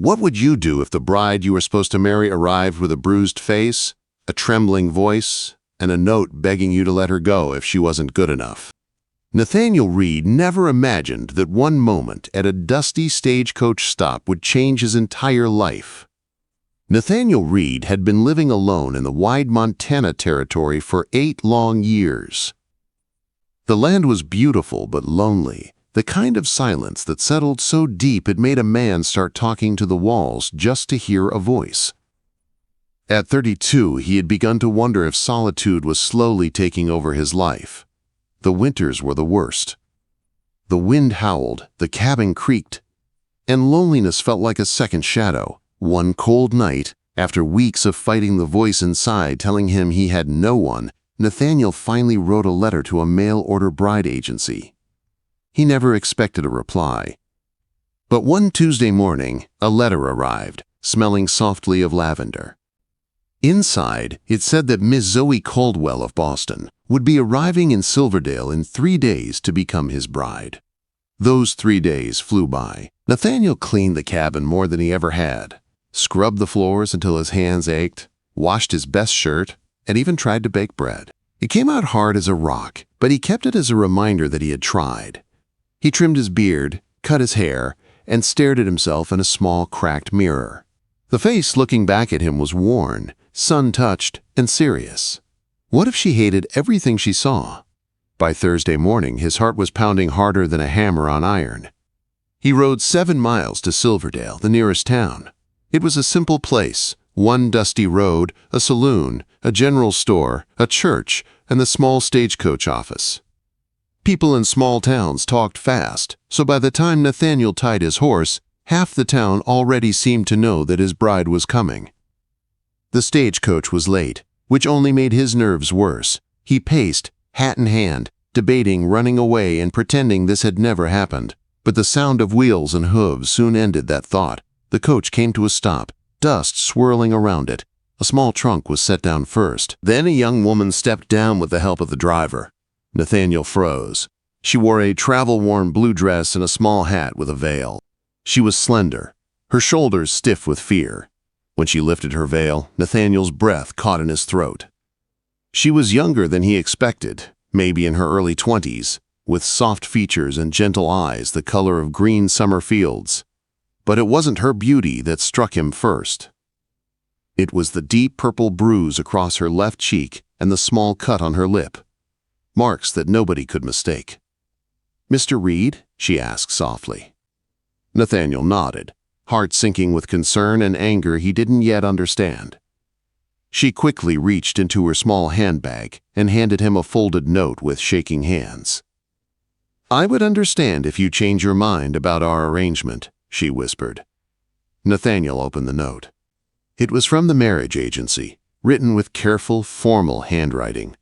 What would you do if the bride you were supposed to marry arrived with a bruised face, a trembling voice, and a note begging you to let her go if she wasn't good enough? Nathaniel Reed never imagined that one moment at a dusty stagecoach stop would change his entire life. Nathaniel Reed had been living alone in the wide Montana territory for 8 long years. The land was beautiful but lonely, the kind of silence that settled so deep it made a man start talking to the walls just to hear a voice. At 32, he had begun to wonder if solitude was slowly taking over his life. The winters were the worst. The wind howled, the cabin creaked, and loneliness felt like a second shadow. One cold night, after weeks of fighting the voice inside telling him he had no one, Nathaniel finally wrote a letter to a mail-order bride agency. He never expected a reply. But one Tuesday morning, a letter arrived, smelling softly of lavender. Inside, it said that Miss Zoe Caldwell of Boston would be arriving in Silverdale in 3 days to become his bride. Those 3 days flew by. Nathaniel cleaned the cabin more than he ever had, scrubbed the floors until his hands ached, washed his best shirt, and even tried to bake bread. It came out hard as a rock, but he kept it as a reminder that he had tried. He trimmed his beard, cut his hair, and stared at himself in a small, cracked mirror. The face looking back at him was worn, sun-touched, and serious. What if she hated everything she saw? By Thursday morning, his heart was pounding harder than a hammer on iron. He rode 7 miles to Silverdale, the nearest town. It was a simple place, one dusty road, a saloon, a general store, a church, and the small stagecoach office. People in small towns talked fast, so by the time Nathaniel tied his horse, half the town already seemed to know that his bride was coming. The stagecoach was late, which only made his nerves worse. He paced, hat in hand, debating running away and pretending this had never happened. But the sound of wheels and hooves soon ended that thought. The coach came to a stop, dust swirling around it. A small trunk was set down first. Then a young woman stepped down with the help of the driver. Nathaniel froze. She wore a travel-worn blue dress and a small hat with a veil. She was slender, her shoulders stiff with fear. When she lifted her veil, Nathaniel's breath caught in his throat. She was younger than he expected, maybe in her early 20s, with soft features and gentle eyes the color of green summer fields. But it wasn't her beauty that struck him first. It was the deep purple bruise across her left cheek and the small cut on her lip, marks that nobody could mistake. "Mr. Reed?" she asked softly. Nathaniel nodded, heart sinking with concern and anger he didn't yet understand. She quickly reached into her small handbag and handed him a folded note with shaking hands. "I would understand if you change your mind about our arrangement," she whispered. Nathaniel opened the note. It was from the marriage agency, written with careful, formal handwriting.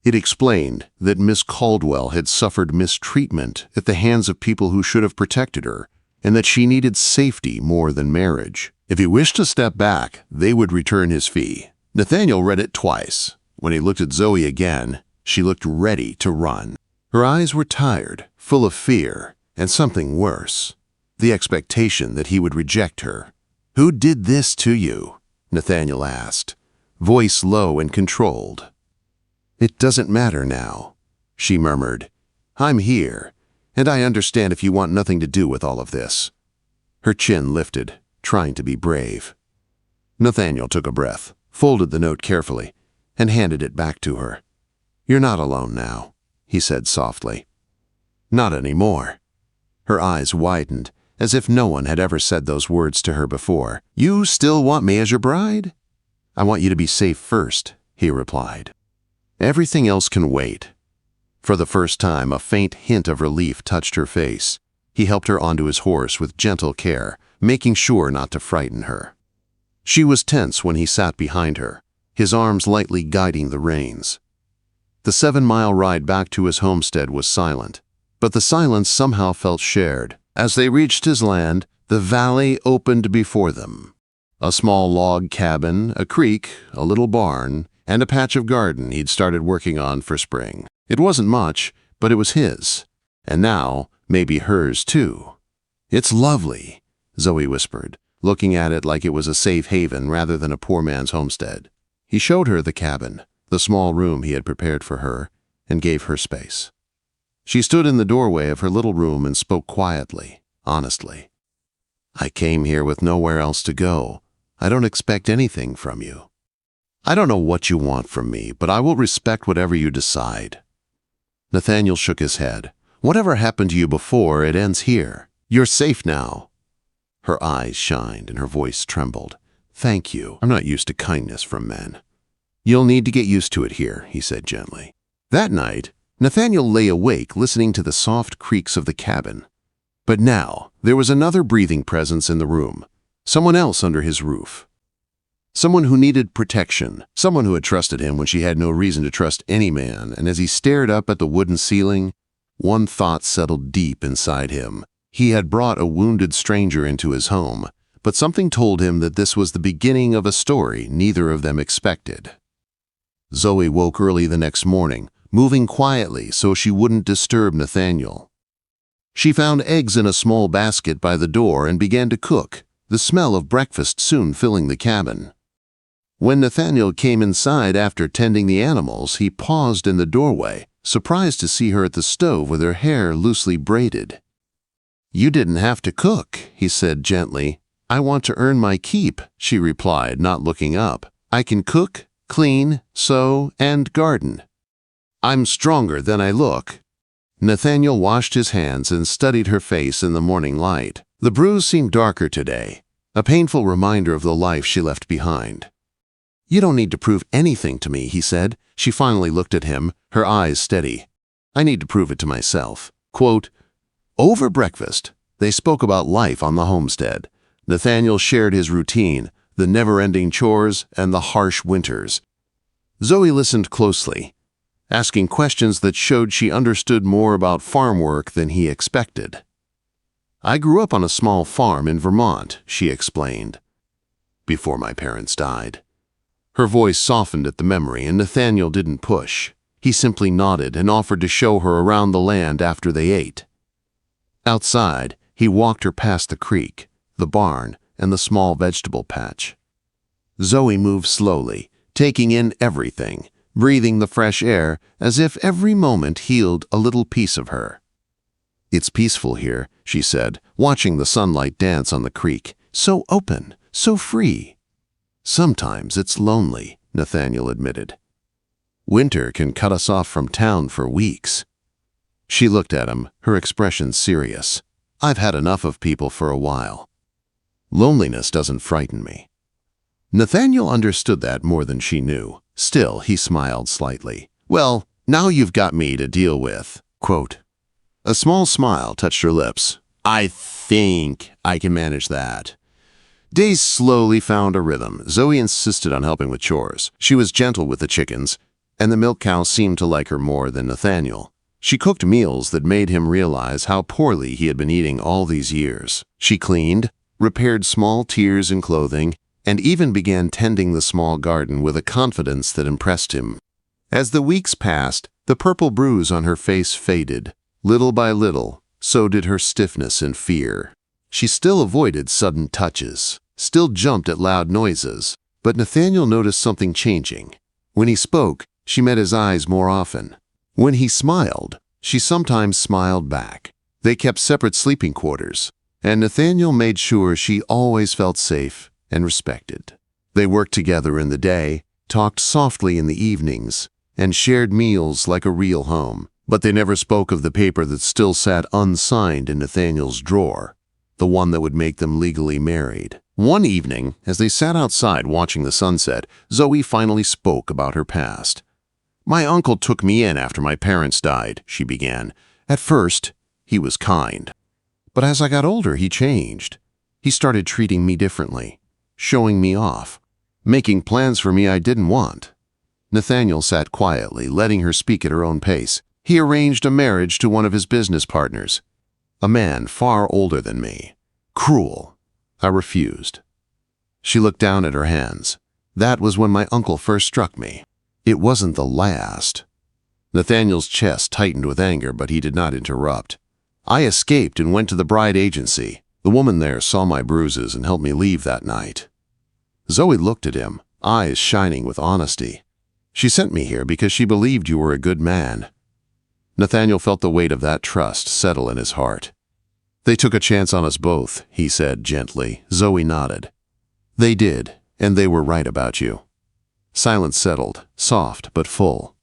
It explained that Miss Caldwell had suffered mistreatment at the hands of people who should have protected her, and that she needed safety more than marriage. If he wished to step back, they would return his fee. Nathaniel read it twice. When he looked at Zoe again, she looked ready to run. Her eyes were tired, full of fear, and something worse, the expectation that he would reject her. "Who did this to you?" Nathaniel asked, voice low and controlled. "It doesn't matter now," she murmured. "I'm here, and I understand if you want nothing to do with all of this." Her chin lifted, trying to be brave. Nathaniel took a breath, folded the note carefully, and handed it back to her. "You're not alone now," he said softly. "Not anymore." Her eyes widened, as if no one had ever said those words to her before. "You still want me as your bride?" "I want you to be safe first," he replied. "Everything else can wait." For the first time, a faint hint of relief touched her face. He helped her onto his horse with gentle care, making sure not to frighten her. She was tense when he sat behind her, his arms lightly guiding the reins. The 7-mile ride back to his homestead was silent, but the silence somehow felt shared. As they reached his land, the valley opened before them. A small log cabin, a creek, a little barn, and a patch of garden he'd started working on for spring. It wasn't much, but it was his, and now maybe hers too. "It's lovely," Zoe whispered, looking at it like it was a safe haven rather than a poor man's homestead. He showed her the cabin, the small room he had prepared for her, and gave her space. She stood in the doorway of her little room and spoke quietly, honestly. "I came here with nowhere else to go. I don't expect anything from you. I don't know what you want from me, but I will respect whatever you decide." Nathaniel shook his head. "Whatever happened to you before, it ends here. You're safe now." Her eyes shined and her voice trembled. "Thank you. I'm not used to kindness from men." "You'll need to get used to it here," he said gently. That night, Nathaniel lay awake listening to the soft creaks of the cabin. But now, there was another breathing presence in the room, someone else under his roof. Someone who needed protection, someone who had trusted him when she had no reason to trust any man, and as he stared up at the wooden ceiling, one thought settled deep inside him. He had brought a wounded stranger into his home, but something told him that this was the beginning of a story neither of them expected. Zoe woke early the next morning, moving quietly so she wouldn't disturb Nathaniel. She found eggs in a small basket by the door and began to cook, the smell of breakfast soon filling the cabin. When Nathaniel came inside after tending the animals, he paused in the doorway, surprised to see her at the stove with her hair loosely braided. "You didn't have to cook," he said gently. "I want to earn my keep," she replied, not looking up. "I can cook, clean, sew, and garden. I'm stronger than I look." Nathaniel washed his hands and studied her face in the morning light. The bruise seemed darker today, a painful reminder of the life she left behind. "You don't need to prove anything to me," he said. She finally looked at him, her eyes steady. "I need to prove it to myself." Quote, over breakfast, they spoke about life on the homestead. Nathaniel shared his routine, the never-ending chores and the harsh winters. Zoe listened closely, asking questions that showed she understood more about farm work than he expected. "I grew up on a small farm in Vermont," she explained, "before my parents died." Her voice softened at the memory, and Nathaniel didn't push. He simply nodded and offered to show her around the land after they ate. Outside, he walked her past the creek, the barn, and the small vegetable patch. Zoe moved slowly, taking in everything, breathing the fresh air as if every moment healed a little piece of her. "It's peaceful here," she said, watching the sunlight dance on the creek. "So open, so free." "Sometimes it's lonely," Nathaniel admitted. "Winter can cut us off from town for weeks." She looked at him, her expression serious. "I've had enough of people for a while. Loneliness doesn't frighten me." Nathaniel understood that more than she knew. Still, he smiled slightly. "Well, now you've got me to deal with." Quote, a small smile touched her lips. "I think I can manage that." Days slowly found a rhythm. Zoe insisted on helping with chores. She was gentle with the chickens, and the milk cow seemed to like her more than Nathaniel. She cooked meals that made him realize how poorly he had been eating all these years. She cleaned, repaired small tears in clothing, and even began tending the small garden with a confidence that impressed him. As the weeks passed, the purple bruise on her face faded. Little by little, so did her stiffness and fear. She still avoided sudden touches, still jumped at loud noises, but Nathaniel noticed something changing. When he spoke, she met his eyes more often. When he smiled, she sometimes smiled back. They kept separate sleeping quarters, and Nathaniel made sure she always felt safe and respected. They worked together in the day, talked softly in the evenings, and shared meals like a real home. But they never spoke of the paper that still sat unsigned in Nathaniel's drawer, the one that would make them legally married. One evening, as they sat outside watching the sunset, Zoe finally spoke about her past. "My uncle took me in after my parents died," she began. "At first, he was kind. But as I got older, he changed. He started treating me differently, showing me off, making plans for me I didn't want." Nathaniel sat quietly, letting her speak at her own pace. "He arranged a marriage to one of his business partners, a man far older than me. Cruel. I refused." She looked down at her hands. "That was when my uncle first struck me. It wasn't the last." Nathaniel's chest tightened with anger, but he did not interrupt. "I escaped and went to the bride agency. The woman there saw my bruises and helped me leave that night." Zoe looked at him, eyes shining with honesty. "She sent me here because she believed you were a good man." Nathaniel felt the weight of that trust settle in his heart. "They took a chance on us both," he said gently. Zoe nodded. "They did, and they were right about you." Silence settled, soft but full.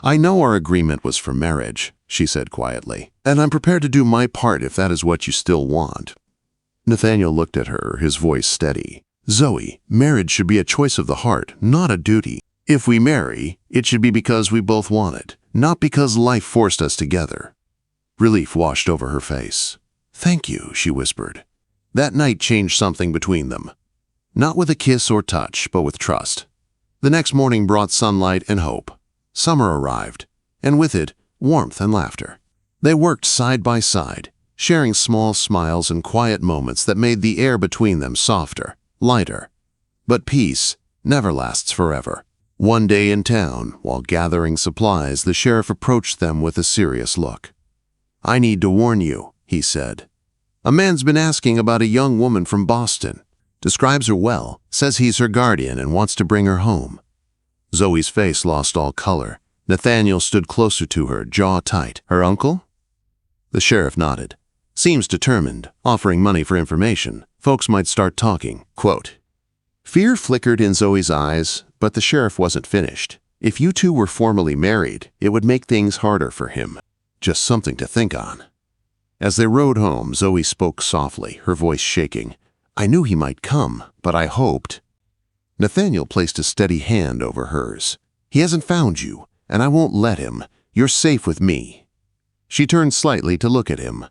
"I know our agreement was for marriage," she said quietly, "and I'm prepared to do my part if that is what you still want." Nathaniel looked at her, his voice steady. "Zoe, marriage should be a choice of the heart, not a duty. If we marry, it should be because we both want it, not because life forced us together." Relief washed over her face. "Thank you," she whispered. That night changed something between them. Not with a kiss or touch, but with trust. The next morning brought sunlight and hope. Summer arrived, and with it, warmth and laughter. They worked side by side, sharing small smiles and quiet moments that made the air between them softer, lighter. But peace never lasts forever. One day in town, while gathering supplies, the sheriff approached them with a serious look. "I need to warn you," he said. "A man's been asking about a young woman from Boston. Describes her well, says he's her guardian and wants to bring her home." Zoe's face lost all color. Nathaniel stood closer to her, jaw tight. "Her uncle?" The sheriff nodded. "Seems determined, offering money for information. Folks might start talking." Quote. Fear flickered in Zoe's eyes, but the sheriff wasn't finished. If you two were formally married, it would make things harder for him. Just something to think on. As they rode home, Zoe spoke softly, her voice shaking. "I knew he might come, but I hoped." Nathaniel placed a steady hand over hers. "He hasn't found you, and I won't let him. You're safe with me." She turned slightly to look at him.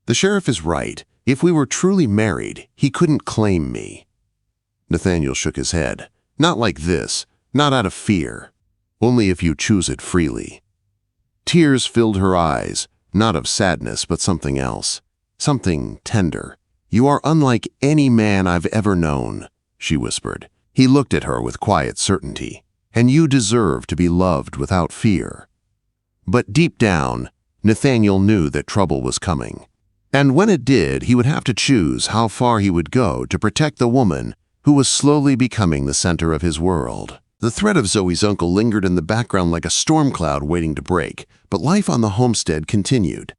"The sheriff is right. If we were truly married, he couldn't claim me." Nathaniel shook his head. "Not like this, not out of fear. Only if you choose it freely." Tears filled her eyes, not of sadness, but something else. Something tender. "You are unlike any man I've ever known," she whispered. He looked at her with quiet certainty. "And you deserve to be loved without fear." But deep down, Nathaniel knew that trouble was coming. And when it did, he would have to choose how far he would go to protect the woman who was slowly becoming the center of his world. The threat of Zoe's uncle lingered in the background like a storm cloud waiting to break, but life on the homestead continued.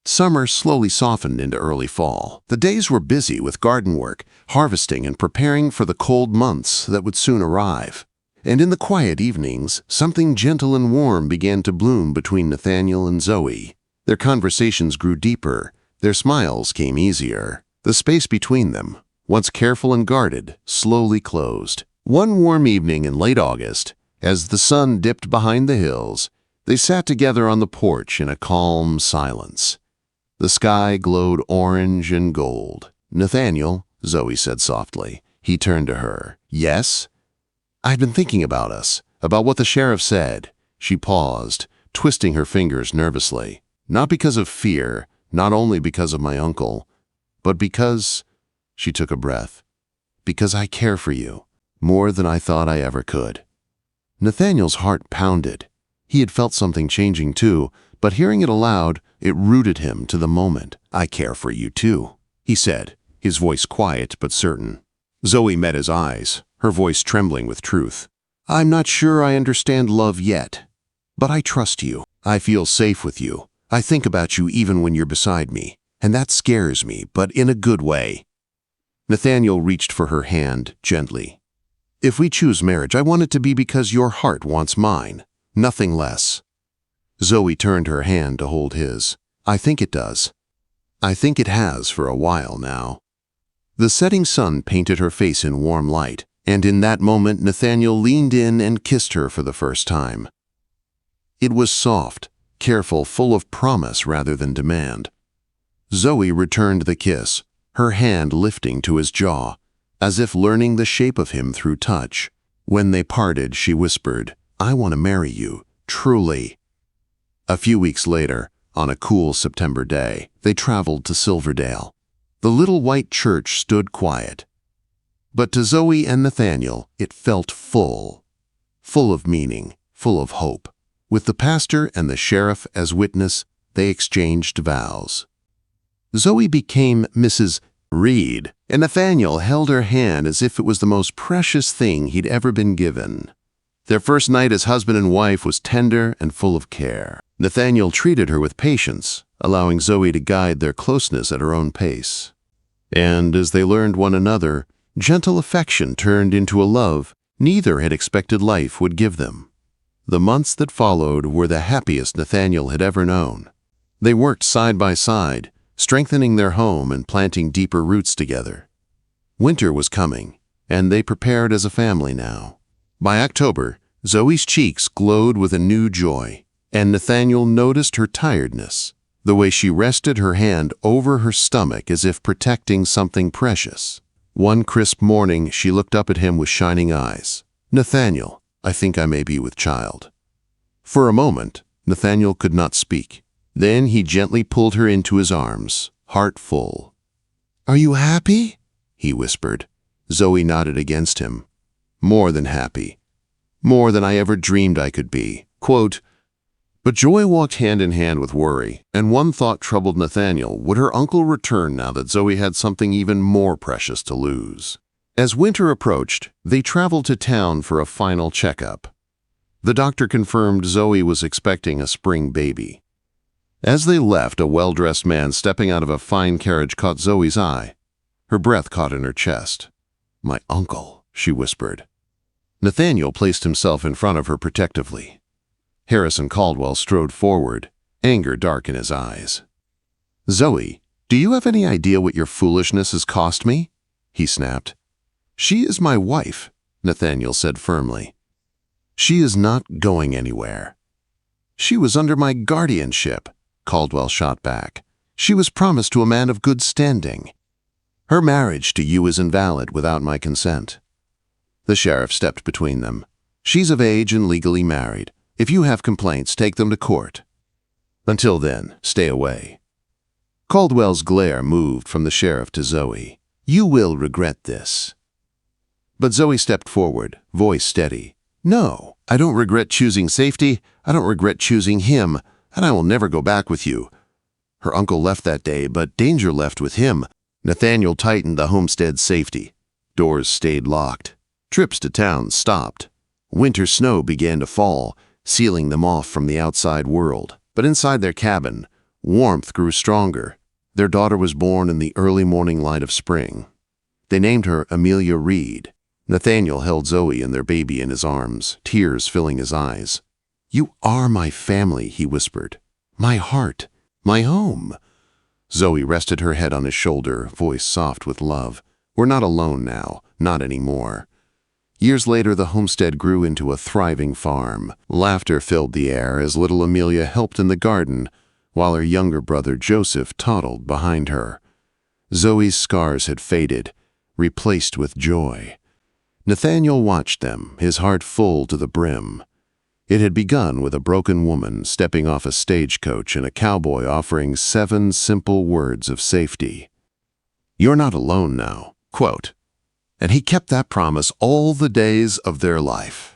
Summer slowly softened into early fall. The days were busy with garden work, harvesting, and preparing for the cold months that would soon arrive. And in the quiet evenings, something gentle and warm began to bloom between Nathaniel and Zoe. Their conversations grew deeper, their smiles came easier. The space between them, once careful and guarded, slowly closed. One warm evening in late August, as the sun dipped behind the hills, they sat together on the porch in a calm silence. The sky glowed orange and gold. "Nathaniel," Zoe said softly. He turned to her. "Yes?" "I've been thinking about us, about what the sheriff said." She paused, twisting her fingers nervously. "Not because of fear, not only because of my uncle, but because—" she took a breath. "Because I care for you, more than I thought I ever could." Nathaniel's heart pounded. He had felt something changing too, but hearing it aloud, it rooted him to the moment. "I care for you too," he said, his voice quiet but certain. Zoe met his eyes, her voice trembling with truth. "I'm not sure I understand love yet, but I trust you. I feel safe with you. I think about you even when you're beside me, and that scares me, but in a good way." Nathaniel reached for her hand gently. "If we choose marriage, I want it to be because your heart wants mine, nothing less." Zoe turned her hand to hold his. "I think it does. I think it has for a while now." The setting sun painted her face in warm light, and in that moment Nathaniel leaned in and kissed her for the first time. It was soft, careful, full of promise rather than demand. Zoe returned the kiss, her hand lifting to his jaw, as if learning the shape of him through touch. When they parted, she whispered, "I want to marry you, truly." A few weeks later, on a cool September day, they traveled to Silverdale. The little white church stood quiet. But to Zoe and Nathaniel, it felt full of meaning, full of hope. With the pastor and the sheriff as witness, they exchanged vows. Zoe became Mrs. Reed, and Nathaniel held her hand as if it was the most precious thing he'd ever been given. Their first night as husband and wife was tender and full of care. Nathaniel treated her with patience, allowing Zoe to guide their closeness at her own pace. And as they learned one another, gentle affection turned into a love neither had expected life would give them. The months that followed were the happiest Nathaniel had ever known. They worked side by side, strengthening their home and planting deeper roots together. Winter was coming, and they prepared as a family now. By October, Zoe's cheeks glowed with a new joy, and Nathaniel noticed her tiredness, the way she rested her hand over her stomach as if protecting something precious. One crisp morning, she looked up at him with shining eyes. "Nathaniel, I think I may be with child." For a moment, Nathaniel could not speak. Then he gently pulled her into his arms, heart full. "Are you happy?" he whispered. Zoe nodded against him. "More than happy. More than I ever dreamed I could be." Quote, but joy walked hand in hand with worry, and one thought troubled Nathaniel. Would her uncle return now that Zoe had something even more precious to lose? As winter approached, they traveled to town for a final checkup. The doctor confirmed Zoe was expecting a spring baby. As they left, a well-dressed man stepping out of a fine carriage caught Zoe's eye. Her breath caught in her chest. "My uncle," she whispered. Nathaniel placed himself in front of her protectively. Harrison Caldwell strode forward, anger dark in his eyes. "Zoe, do you have any idea what your foolishness has cost me?" he snapped. "She is my wife," Nathaniel said firmly. "She is not going anywhere." "She was under my guardianship," Caldwell shot back. "She was promised to a man of good standing. Her marriage to you is invalid without my consent." The sheriff stepped between them. "She's of age and legally married. If you have complaints, take them to court. Until then, stay away." Caldwell's glare moved from the sheriff to Zoe. "You will regret this." But Zoe stepped forward, voice steady. "No, I don't regret choosing safety. I don't regret choosing him, and I will never go back with you. Her uncle left that day, but danger left with him." Nathaniel tightened the homestead's safety. Doors stayed locked. Trips to town stopped. Winter snow began to fall, sealing them off from the outside world. But inside their cabin, warmth grew stronger. Their daughter was born in the early morning light of spring. They named her Amelia Reed. Nathaniel held Zoe and their baby in his arms, tears filling his eyes. "You are my family," he whispered. "My heart, my home." Zoe rested her head on his shoulder, voice soft with love. "We're not alone now, not anymore." Years later, the homestead grew into a thriving farm. Laughter filled the air as little Amelia helped in the garden, while her younger brother Joseph toddled behind her. Zoe's scars had faded, replaced with joy. Nathaniel watched them, his heart full to the brim. It had begun with a broken woman stepping off a stagecoach and a cowboy offering 7 simple words of safety. "You're not alone now," quote. And he kept that promise all the days of their life.